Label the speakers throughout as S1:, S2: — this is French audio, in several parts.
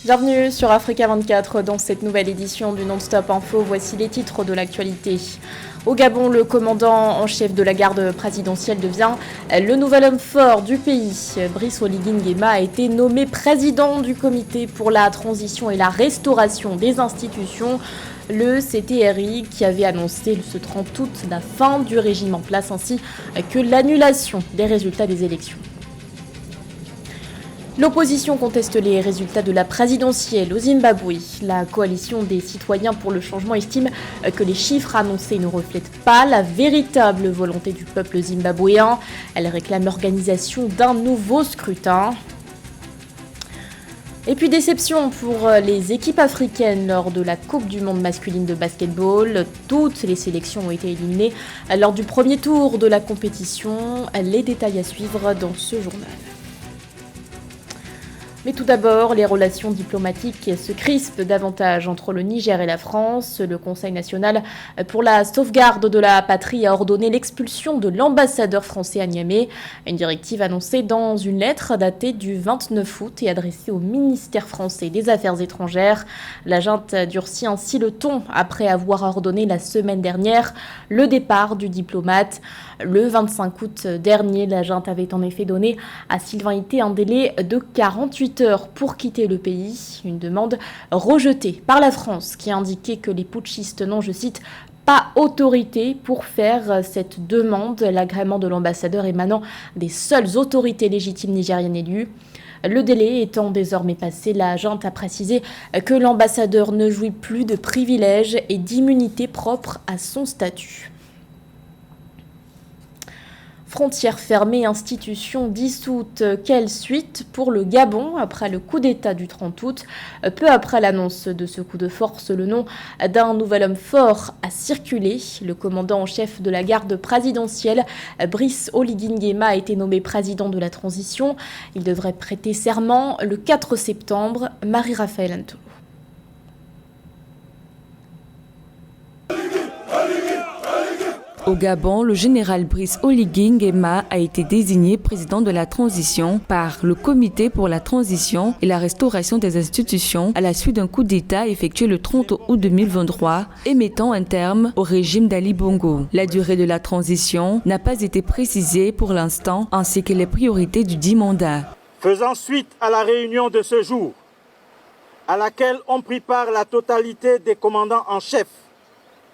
S1: Bienvenue sur Africa 24 dans cette nouvelle édition du Non-Stop Info. Voici les titres de l'actualité. Au Gabon, le commandant en chef de la garde présidentielle devient le nouvel homme fort du pays. Brice Oligui Nguema a été nommé président du comité pour la transition et la restauration des institutions. Le CTRI qui avait annoncé ce 30 août la fin du régime en place ainsi que l'annulation des résultats des élections. L'opposition conteste les résultats de la présidentielle au Zimbabwe. La coalition des citoyens pour le changement estime que les chiffres annoncés ne reflètent pas la véritable volonté du peuple zimbabwéen. Elle réclame l'organisation d'un nouveau scrutin. Et puis déception pour les équipes africaines lors de la Coupe du monde masculine de basketball. Toutes les sélections ont été éliminées lors du premier tour de la compétition. Les détails à suivre dans ce journal. Mais tout d'abord, les relations diplomatiques se crispent davantage entre le Niger et la France. Le Conseil national pour la sauvegarde de la patrie a ordonné l'expulsion de l'ambassadeur français à Niamey. Une directive annoncée dans une lettre datée du 29 août et adressée au ministère français des Affaires étrangères. La junte durcit ainsi le ton après avoir ordonné la semaine dernière le départ du diplomate. Le 25 août dernier, la junte avait en effet donné à Sylvain Ité un délai de 48 heures pour quitter le pays, une demande rejetée par la France qui a indiqué que les putschistes n'ont, je cite, pas autorité pour faire cette demande, l'agrément de l'ambassadeur émanant des seules autorités légitimes nigériennes élues. Le délai étant désormais passé, la junte a précisé que l'ambassadeur ne jouit plus de privilèges et d'immunité propres à son statut. Frontières fermées, institutions dissoutes. Quelle suite pour le Gabon après le coup d'État du 30 août? Peu après l'annonce de ce coup de force, le nom d'un nouvel homme fort a circulé. Le commandant en chef de la garde présidentielle, Brice Oligui Nguema, a été nommé président de la transition. Il devrait prêter serment le 4 septembre. Marie-Raphaël Antolo.
S2: Au Gabon, le général Brice Oligui Nguema a été désigné président de la transition par le Comité pour la transition et la restauration des institutions à la suite d'un coup d'État effectué le 30 août 2023 et mettant un terme au régime d'Ali Bongo. La durée de la transition n'a pas été précisée pour l'instant, ainsi que les priorités du dit mandat.
S3: Faisant suite à la réunion de ce jour, à laquelle ont pris part la totalité des commandants en chef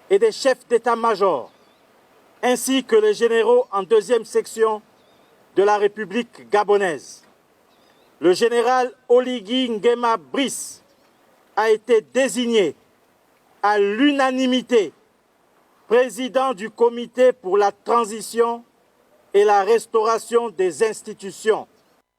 S3: et des chefs d'état-major, ainsi que les généraux en deuxième section de la République gabonaise. Le général Oligui Nguema Brice a été désigné à l'unanimité président du comité pour la transition et la restauration des institutions.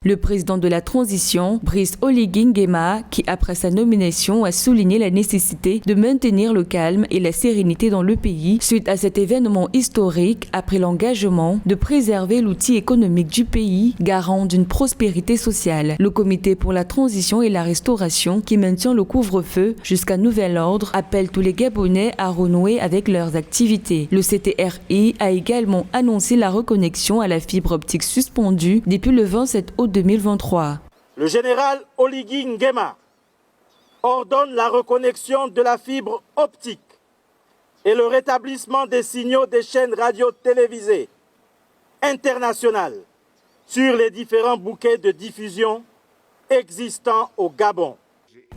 S2: Le président de la transition, Brice Oligui Nguema, qui après sa nomination a souligné la nécessité de maintenir le calme et la sérénité dans le pays suite à cet événement historique après l'engagement de préserver l'outil économique du pays, garant d'une prospérité sociale. Le comité pour la transition et la restauration, qui maintient le couvre-feu jusqu'à nouvel ordre, appelle tous les Gabonais à renouer avec leurs activités. Le CTRI a également annoncé la reconnexion à la fibre optique suspendue depuis le 27 août 2023.
S3: Le général Oligui Nguema ordonne la reconnexion de la fibre optique et le rétablissement des signaux des chaînes radio-télévisées internationales sur les différents bouquets de diffusion existants au Gabon.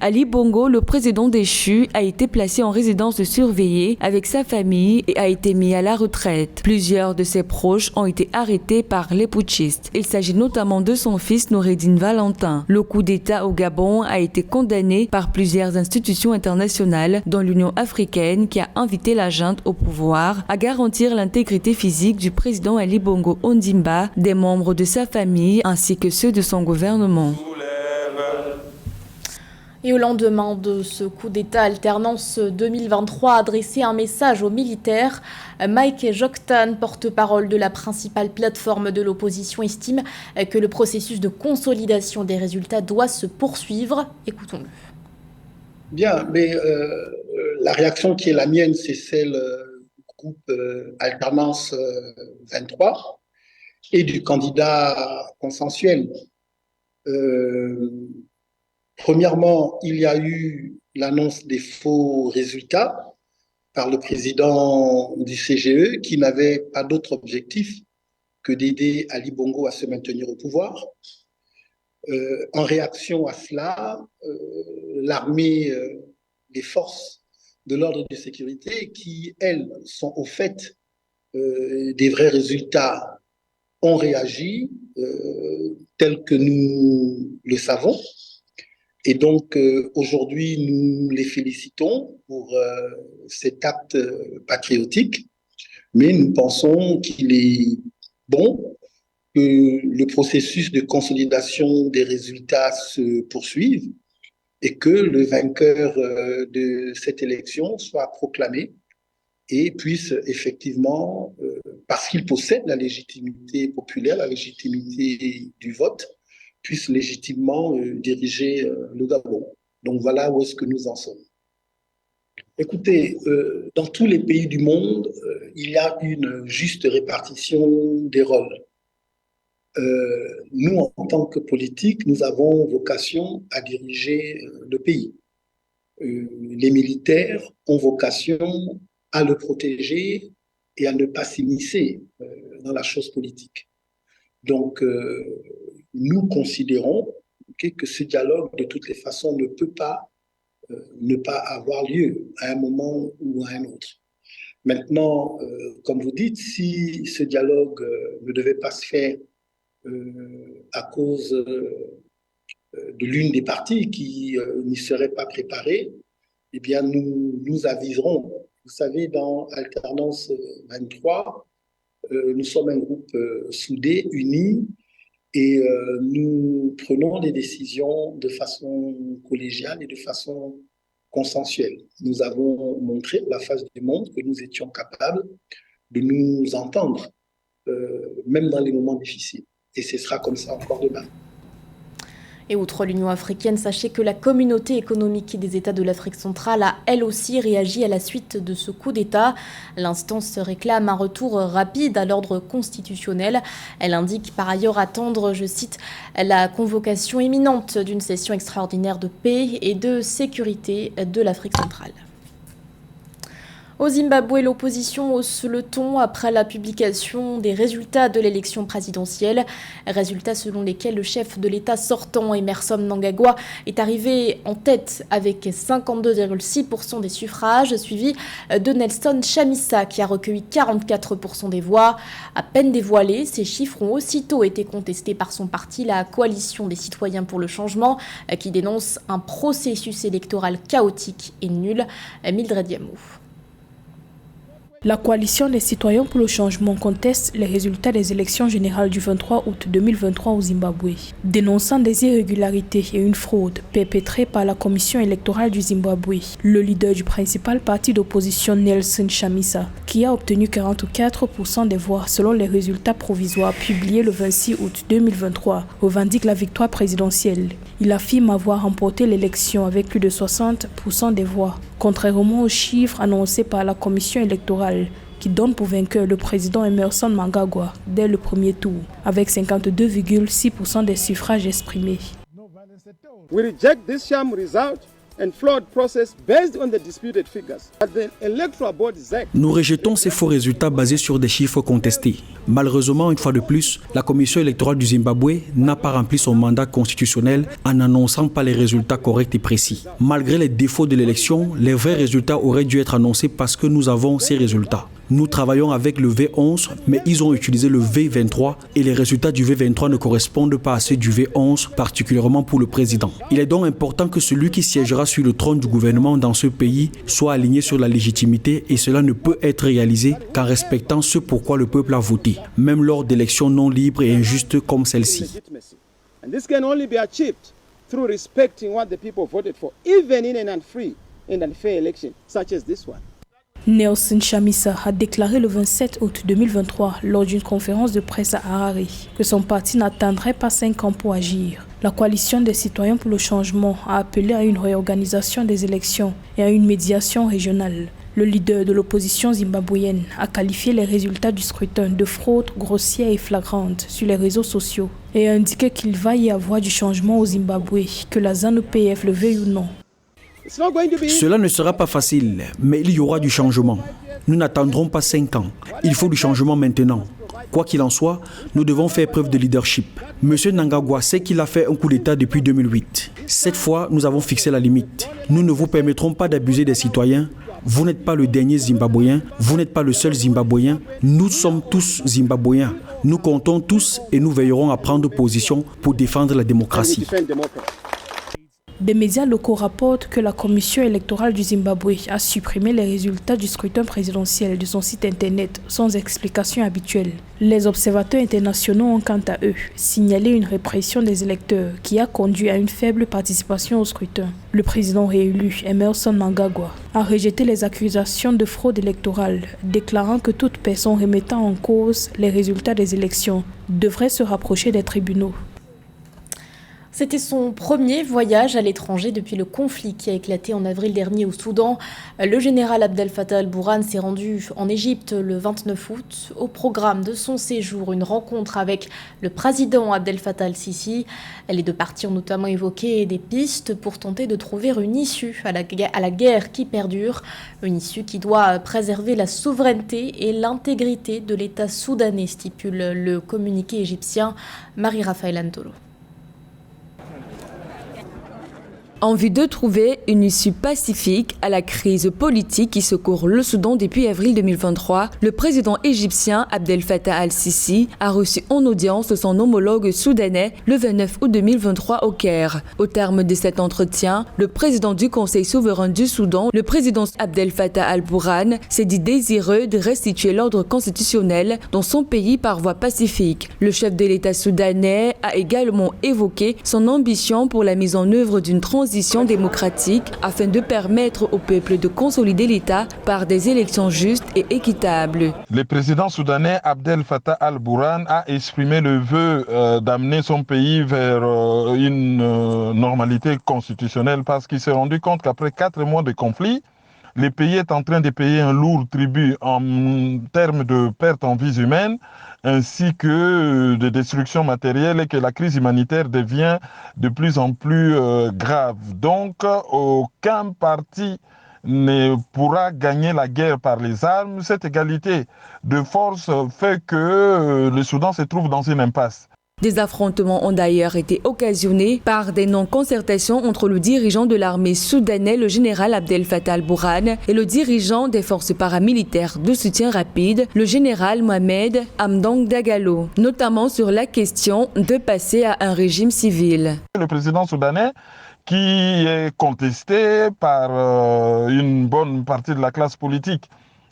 S2: Ali Bongo, le président déchu, a été placé en résidence surveillée avec sa famille et a été mis à la retraite. Plusieurs de ses proches ont été arrêtés par les putschistes. Il s'agit notamment de son fils Noureddine Valentin. Le coup d'État au Gabon a été condamné par plusieurs institutions internationales, dont l'Union africaine, qui a invité la junte au pouvoir à garantir l'intégrité physique du président Ali Bongo Ondimba, des membres de sa famille ainsi que ceux de son gouvernement.
S1: Et au lendemain de ce coup d'État, Alternance 2023 a adressé un message aux militaires. Mike Joktan, porte-parole de la principale plateforme de l'opposition, estime que le processus de consolidation des résultats doit se poursuivre. Écoutons-le.
S4: Bien, mais la réaction qui est la mienne, c'est celle du groupe Alternance 23 et du candidat consensuel. Premièrement, il y a eu l'annonce des faux résultats par le président du CGE qui n'avait pas d'autre objectif que d'aider Ali Bongo à se maintenir au pouvoir. En réaction à cela, l'armée, les forces de l'ordre de sécurité qui, elles, sont au fait des vrais résultats, ont réagi tel que nous le savons. Et donc, aujourd'hui, nous les félicitons pour cet acte patriotique, mais nous pensons qu'il est bon que le processus de consolidation des résultats se poursuive et que le vainqueur de cette élection soit proclamé et puisse effectivement, parce qu'il possède la légitimité populaire, la légitimité du vote, puisse légitimement diriger le Gabon. Donc voilà où est-ce que nous en sommes. Écoutez, dans tous les pays du monde, il y a une juste répartition des rôles. Nous, en tant que politiques, nous avons vocation à diriger le pays. Les militaires ont vocation à le protéger et à ne pas s'immiscer dans la chose politique. Donc, nous considérons que ce dialogue, de toutes les façons, ne peut pas ne pas avoir lieu à un moment ou à un autre. Maintenant, comme vous dites, si ce dialogue ne devait pas se faire à cause de l'une des parties qui n'y serait pas préparée, eh bien, nous aviserons. Vous savez, dans Alternance 23, nous sommes un groupe soudé, uni, et nous prenons des décisions de façon collégiale et de façon consensuelle. Nous avons montré à la face du monde que nous étions capables de nous entendre, même dans les moments difficiles. Et ce sera comme ça encore demain.
S1: Et outre l'Union africaine, sachez que la communauté économique des États de l'Afrique centrale a elle aussi réagi à la suite de ce coup d'État. L'instance réclame un retour rapide à l'ordre constitutionnel. Elle indique par ailleurs attendre, je cite, la convocation imminente d'une session extraordinaire de paix et de sécurité de l'Afrique centrale. Au Zimbabwe, l'opposition hausse le ton après la publication des résultats de l'élection présidentielle. Résultats selon lesquels le chef de l'État sortant, Emmerson Mnangagwa, est arrivé en tête avec 52,6% des suffrages, suivi de Nelson Chamisa qui a recueilli 44% des voix. À peine dévoilés, ces chiffres ont aussitôt été contestés par son parti, la Coalition des citoyens pour le changement, qui dénonce un processus électoral chaotique et nul. Mildred Diamou.
S5: La coalition des citoyens pour le changement conteste les résultats des élections générales du 23 août 2023 au Zimbabwe, dénonçant des irrégularités et une fraude perpétrée par la commission électorale du Zimbabwe. Le leader du principal parti d'opposition, Nelson Chamisa, qui a obtenu 44% des voix selon les résultats provisoires publiés le 26 août 2023, revendique la victoire présidentielle. Il affirme avoir remporté l'élection avec plus de 60% des voix, contrairement aux chiffres annoncés par la commission électorale qui donne pour vainqueur le président Emmerson Mnangagwa dès le premier tour, avec 52,6% des suffrages exprimés.
S6: We reject this sham result and flawed process based on the disputed figures. The Electoral Board ZEC.
S7: Nous rejetons ces faux résultats basés sur des chiffres contestés. Malheureusement, une fois de plus, la commission électorale du Zimbabwe n'a pas rempli son mandat constitutionnel en n'annonçant pas les résultats corrects et précis. Malgré les défauts de l'élection, les vrais résultats auraient dû être annoncés parce que nous avons ces résultats. Nous travaillons avec le V11, mais ils ont utilisé le V23 et les résultats du V23 ne correspondent pas à ceux du V11, particulièrement pour le président. Il est donc important que celui qui siégera sur le trône du gouvernement dans ce pays soit aligné sur la légitimité et cela ne peut être réalisé qu'en respectant ce pourquoi le peuple a voté, même lors d'élections non libres et injustes comme celle-ci.
S6: And this can only be achieved through respecting what the people voted for, even in an unfree and unfair election such as this one.
S5: Nelson Chamisa a déclaré le 27 août 2023 lors d'une conférence de presse à Harare que son parti n'attendrait pas 5 ans pour agir. La coalition des citoyens pour le changement a appelé à une réorganisation des élections et à une médiation régionale. Le leader de l'opposition zimbabwéenne a qualifié les résultats du scrutin de fraude grossière et flagrante sur les réseaux sociaux et a indiqué qu'il va y avoir du changement au Zimbabwe, que la ZANU-PF le veuille ou non.
S7: Cela ne sera pas facile, mais il y aura du changement. Nous n'attendrons pas 5 ans. Il faut du changement maintenant. Quoi qu'il en soit, nous devons faire preuve de leadership. Monsieur Mnangagwa sait qu'il a fait un coup d'État depuis 2008. Cette fois, nous avons fixé la limite. Nous ne vous permettrons pas d'abuser des citoyens. Vous n'êtes pas le dernier Zimbabwéen, vous n'êtes pas le seul Zimbabwéen. Nous sommes tous Zimbabwéens. Nous comptons tous et nous veillerons à prendre position pour défendre la démocratie.
S5: Des médias locaux rapportent que la commission électorale du Zimbabwe a supprimé les résultats du scrutin présidentiel de son site internet sans explication habituelle. Les observateurs internationaux ont quant à eux signalé une répression des électeurs qui a conduit à une faible participation au scrutin. Le président réélu, Emmerson Mnangagwa, a rejeté les accusations de fraude électorale, déclarant que toute personne remettant en cause les résultats des élections devrait se rapprocher des tribunaux.
S1: C'était son premier voyage à l'étranger depuis le conflit qui a éclaté en avril dernier au Soudan. Le général Abdel Fattah al-Burhan s'est rendu en Égypte le 29 août. Au programme de son séjour, une rencontre avec le président Abdel Fattah al-Sisi. Les deux parties ont notamment évoqué des pistes pour tenter de trouver une issue à la guerre qui perdure. Une issue qui doit préserver la souveraineté et l'intégrité de l'État soudanais, stipule le communiqué égyptien. Marie-Raphaël Antolo.
S2: En vue de trouver une issue pacifique à la crise politique qui secourt le Soudan depuis avril 2023, le président égyptien Abdel Fattah al-Sisi a reçu en audience son homologue soudanais le 29 août 2023 au Caire. Au terme de cet entretien, le président du Conseil souverain du Soudan, le président Abdel Fattah al-Burhan, s'est dit désireux de restituer l'ordre constitutionnel dans son pays par voie pacifique. Le chef de l'État soudanais a également évoqué son ambition pour la mise en œuvre d'une transition démocratique afin de permettre au peuple de consolider l'État par des élections justes et équitables.
S8: Le président soudanais Abdel Fattah al-Burhan a exprimé le vœu d'amener son pays vers une normalité constitutionnelle parce qu'il s'est rendu compte qu'après 4 mois de conflit, le pays est en train de payer un lourd tribut en termes de pertes en vies humaines ainsi que de destruction matérielle et que la crise humanitaire devient de plus en plus grave. Donc, aucun parti ne pourra gagner la guerre par les armes. Cette égalité de force fait que le Soudan se trouve dans une impasse.
S2: Des affrontements ont d'ailleurs été occasionnés par des non-concertations entre le dirigeant de l'armée soudanais, le général Abdel Fattah al-Burhan, et le dirigeant des forces paramilitaires de soutien rapide, le général Mohamed Hamdan Dagalo, notamment sur la question de passer à un régime civil.
S8: Le président soudanais, qui est contesté par une bonne partie de la classe politique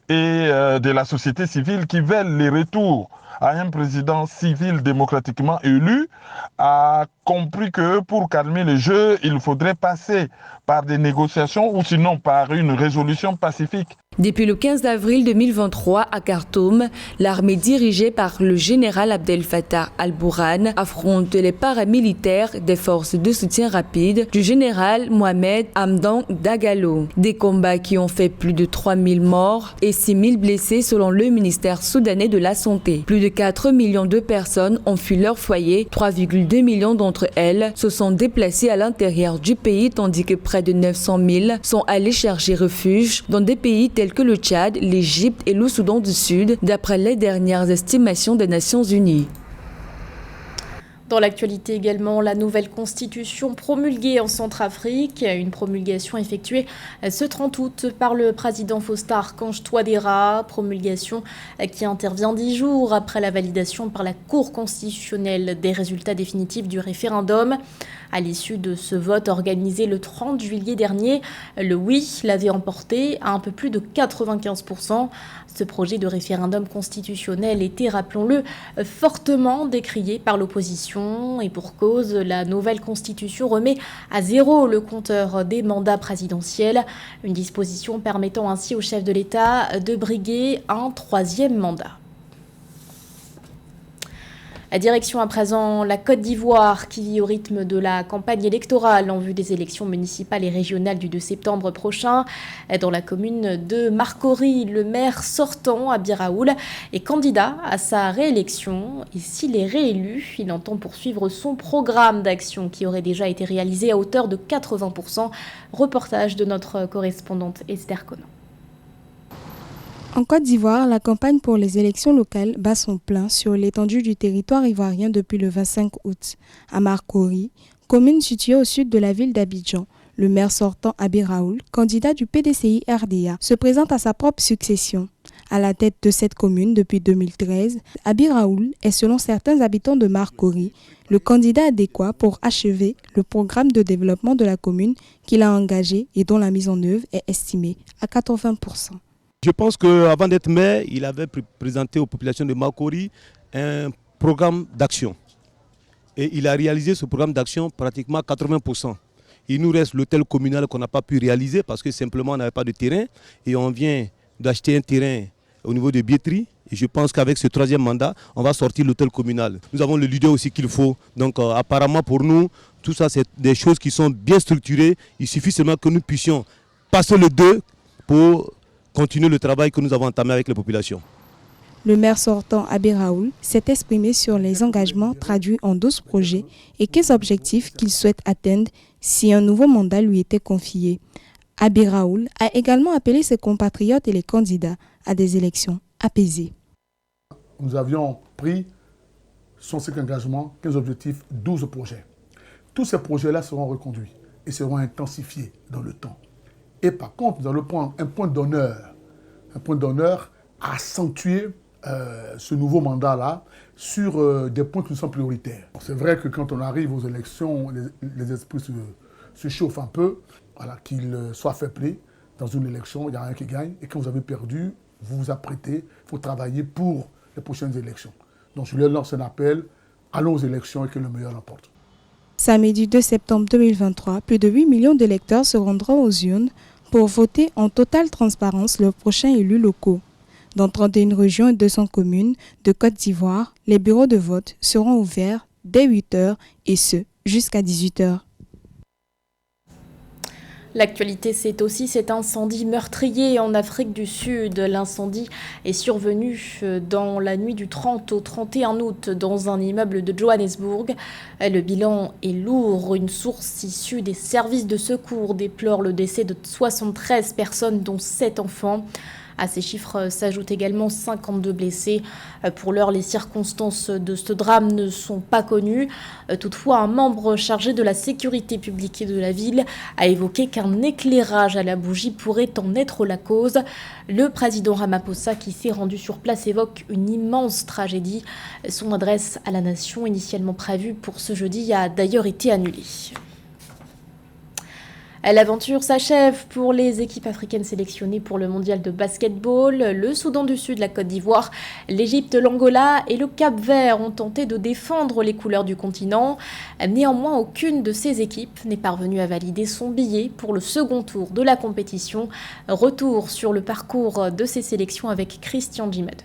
S8: et de la société civile qui veulent le retour à un président civil démocratiquement élu, a compris que pour calmer le jeu, il faudrait passer par des négociations ou sinon par une résolution pacifique.
S2: Depuis le 15 avril 2023 à Khartoum, l'armée dirigée par le général Abdel Fattah al-Burhan affronte les paramilitaires des forces de soutien rapide du général Mohamed Hamdan Dagalo. Des combats qui ont fait plus de 3000 morts et 6000 blessés selon le ministère soudanais de la Santé. Plus de 4 millions de personnes ont fui leur foyer, 3,2 millions d'entre elles se sont déplacées à l'intérieur du pays tandis que près de 900 000 sont allés chercher refuge dans des pays tels que le Tchad, l'Égypte et le Soudan du Sud, d'après les dernières estimations des Nations Unies.
S1: Dans l'actualité également, la nouvelle constitution promulguée en Centrafrique, une promulgation effectuée ce 30 août par le président Faustin Archange Touadéra, promulgation qui intervient 10 jours après la validation par la Cour constitutionnelle des résultats définitifs du référendum. À l'issue de ce vote organisé le 30 juillet dernier, le oui l'avait emporté à un peu plus de 95%. Ce projet de référendum constitutionnel était, rappelons-le, fortement décrié par l'opposition et pour cause, la nouvelle constitution remet à zéro le compteur des mandats présidentiels, une disposition permettant ainsi au chef de l'État de briguer un 3e mandat. Direction à présent la Côte d'Ivoire qui vit au rythme de la campagne électorale en vue des élections municipales et régionales du 2 septembre prochain. Dans la commune de Marcory, le maire sortant, Abi Raoul, est candidat à sa réélection. Et s'il est réélu, il entend poursuivre son programme d'action qui aurait déjà été réalisé à hauteur de 80%. Reportage de notre correspondante Esther Conan.
S9: En Côte d'Ivoire, la campagne pour les élections locales bat son plein sur l'étendue du territoire ivoirien depuis le 25 août. À Marcory, commune située au sud de la ville d'Abidjan, le maire sortant Abi Raoul, candidat du PDCI RDA, se présente à sa propre succession. À la tête de cette commune depuis 2013, Abi Raoul est, selon certains habitants de Marcory, le candidat adéquat pour achever le programme de développement de la commune qu'il a engagé et dont la mise en œuvre est estimée à 80%.
S10: Je pense qu'avant d'être maire, il avait présenté aux populations de Marcory un programme d'action. Et il a réalisé ce programme d'action pratiquement à 80%. Il nous reste l'hôtel communal qu'on n'a pas pu réaliser parce que simplement on n'avait pas de terrain. Et on vient d'acheter un terrain au niveau de Biétry. Et je pense qu'avec ce troisième mandat, on va sortir l'hôtel communal. Nous avons le leader aussi qu'il faut. Donc apparemment pour nous, tout ça c'est des choses qui sont bien structurées. Il suffit seulement que nous puissions passer le 2 pour continuer le travail que nous avons entamé avec les populations.
S9: Le maire sortant, Abi Raoul, s'est exprimé sur les engagements traduits en 12 projets et 15 objectifs qu'il souhaite atteindre si un nouveau mandat lui était confié. Abi Raoul a également appelé ses compatriotes et les candidats à des élections apaisées.
S11: Nous avions pris 105 engagements, 15 objectifs, 12 projets. Tous ces projets-là seront reconduits et seront intensifiés dans le temps. Et par contre, nous allons prendre un point d'honneur à accentuer ce nouveau mandat-là sur des points qui nous sont prioritaires. C'est vrai que quand on arrive aux élections, les esprits se chauffent un peu, voilà, qu'il soit fair play. Dans une élection, il n'y a rien qui gagne. Et quand vous avez perdu, vous vous apprêtez, il faut travailler pour les prochaines élections. Donc je leur lance un appel, allons aux élections et que le meilleur l'emporte.
S9: Samedi 2 septembre 2023, plus de 8 millions d'électeurs se rendront aux urnes pour voter en totale transparence leurs prochains élus locaux. Dans 31 régions et 200 communes de Côte d'Ivoire, les bureaux de vote seront ouverts dès 8 h et ce, jusqu'à 18 h.
S1: L'actualité, c'est aussi cet incendie meurtrier en Afrique du Sud. L'incendie est survenu dans la nuit du 30 au 31 août dans un immeuble de Johannesburg. Le bilan est lourd. Une source issue des services de secours déplore le décès de 73 personnes, dont 7 enfants. À ces chiffres s'ajoutent également 52 blessés. Pour l'heure, les circonstances de ce drame ne sont pas connues. Toutefois, un membre chargé de la sécurité publique de la ville a évoqué qu'un éclairage à la bougie pourrait en être la cause. Le président Ramaphosa, qui s'est rendu sur place, évoque une immense tragédie. Son adresse à la nation, initialement prévue pour ce jeudi, a d'ailleurs été annulée. L'aventure s'achève pour les équipes africaines sélectionnées pour le mondial de basketball. Le Soudan du Sud, la Côte d'Ivoire, l'Égypte, l'Angola et le Cap-Vert ont tenté de défendre les couleurs du continent. Néanmoins, aucune de ces équipes n'est parvenue à valider son billet pour le second tour de la compétition. Retour sur le parcours de ces sélections avec Christian Djimadeu.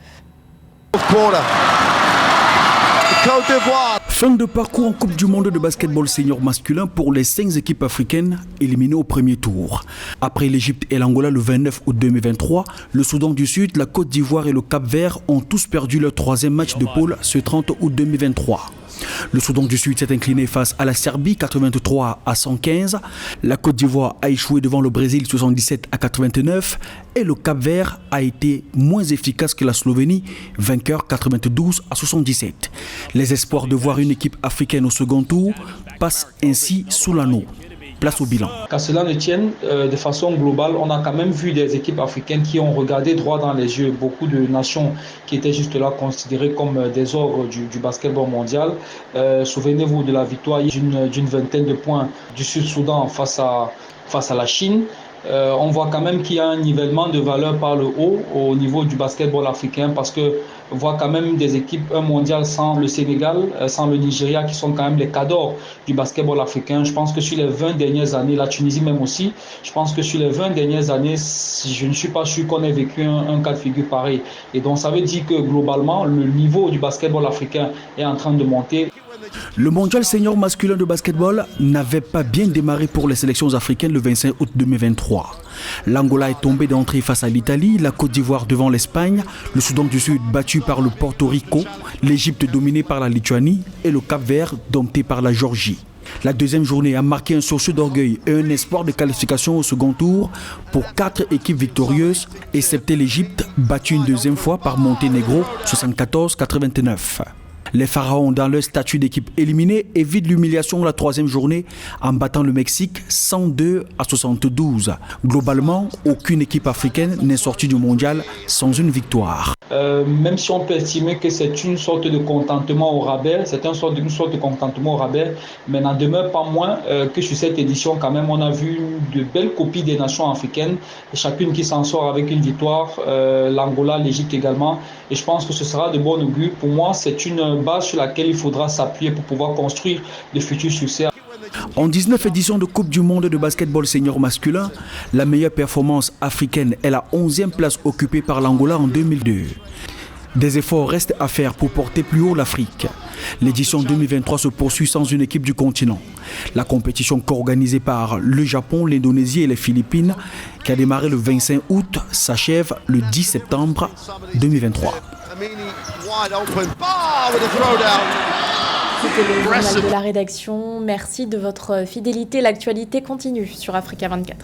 S7: Fin de parcours en Coupe du Monde de basketball senior masculin pour les 5 équipes africaines éliminées au premier tour. Après l'Égypte et l'Angola le 29 août 2023, le Soudan du Sud, la Côte d'Ivoire et le Cap-Vert ont tous perdu leur 3e match de poule ce 30 août 2023. Le Soudan du Sud s'est incliné face à la Serbie 83 à 115. La Côte d'Ivoire a échoué devant le Brésil 77 à 89. Et le Cap-Vert a été moins efficace que la Slovénie, vainqueur 92 à 77. Les espoirs de voir une équipe africaine au second tour passent ainsi sous l'anneau. Place au bilan.
S12: Qu'à cela ne tienne, de façon globale, on a quand même vu des équipes africaines qui ont regardé droit dans les yeux beaucoup de nations qui étaient juste là considérées comme des ogres du basketball mondial. Souvenez-vous de la victoire d'une vingtaine de points du Sud-Soudan face à la Chine. on voit quand même qu'il y a un nivellement de valeur par le haut au niveau du basketball africain, parce que on voit quand même des équipes mondiales sans le Sénégal, sans le Nigeria, qui sont quand même les cadors du basketball africain. Je pense que sur les 20 dernières années, la Tunisie même aussi, je pense que sur les 20 dernières années, je ne suis pas sûr qu'on ait vécu un cas de figure pareil. Et donc ça veut dire que globalement, le niveau du basketball africain est en train de monter.
S7: Le mondial senior masculin de basketball n'avait pas bien démarré pour les sélections africaines le 25 août 2023. L'Angola est tombé d'entrée face à l'Italie, la Côte d'Ivoire devant l'Espagne, le Soudan du Sud battu par le Porto Rico, l'Égypte dominée par la Lituanie et le Cap-Vert dompté par la Géorgie. La deuxième journée a marqué un sursaut d'orgueil et un espoir de qualification au second tour pour 4 équipes victorieuses, excepté l'Égypte, battue une deuxième fois par Monténégro 74-89. Les Pharaons, dans leur statut d'équipe éliminée, évitent l'humiliation la troisième journée en battant le Mexique 102-72. Globalement, aucune équipe africaine n'est sortie du mondial sans une victoire.
S12: Même si on peut estimer que c'est une sorte de contentement au rabais, c'est une sorte de contentement au rabais, mais n'en demeure pas moins que sur cette édition, quand même, on a vu de belles copies des nations africaines, chacune qui s'en sort avec une victoire, l'Angola, l'Égypte également, et je pense que ce sera de bon augure. Pour moi, c'est une base sur laquelle il faudra s'appuyer pour pouvoir construire de futurs succès.
S7: En 19 éditions de Coupe du Monde de basketball senior masculin, la meilleure performance africaine est la 11e place occupée par l'Angola en 2002. Des efforts restent à faire pour porter plus haut l'Afrique. L'édition 2023 se poursuit sans une équipe du continent. La compétition co-organisée par le Japon, l'Indonésie et les Philippines, qui a démarré le 25 août, s'achève le 10 septembre 2023.
S1: C'était le journal de la rédaction. Merci de votre fidélité. L'actualité continue sur Africa 24.